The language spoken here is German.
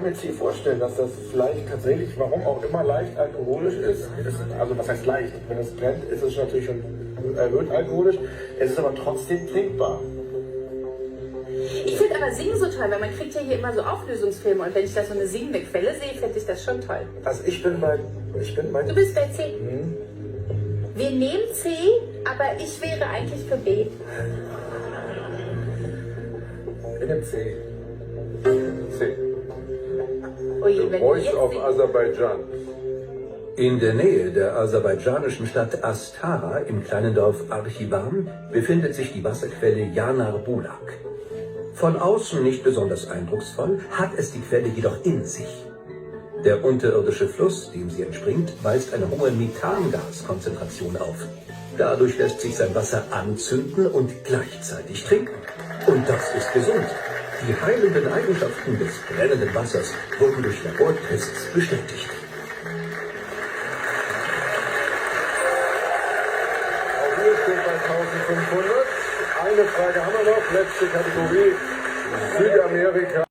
mir jetzt hier vorstellen, dass das vielleicht tatsächlich, warum auch immer, leicht alkoholisch ist. Also was heißt leicht? Wenn es brennt, ist es natürlich schon erhöht alkoholisch. Es ist aber trotzdem trinkbar. Ich finde aber Singen so toll, weil man kriegt ja hier immer so Auflösungsfilme und wenn ich da so eine singende Quelle sehe, finde ich das schon toll. Also ich bin bei Du bist bei C. Wir nehmen C, aber ich wäre eigentlich für B. in dem C. C. Ui, The wenn Voice jetzt of singen- Aserbaidschan. In der Nähe der aserbaidschanischen Stadt Astara im kleinen Dorf Archivan befindet sich die Wasserquelle Yanar bulaq. Von außen nicht besonders eindrucksvoll, hat es die Quelle jedoch in sich. Der unterirdische Fluss, dem sie entspringt, weist eine hohe Methangaskonzentration auf. Dadurch lässt sich sein Wasser anzünden und gleichzeitig trinken. Und das ist gesund. Die heilenden Eigenschaften des brennenden Wassers wurden durch Labortests bestätigt. Auch hier steht bei 1500. Eine Frage haben wir noch, letzte Kategorie, Südamerika.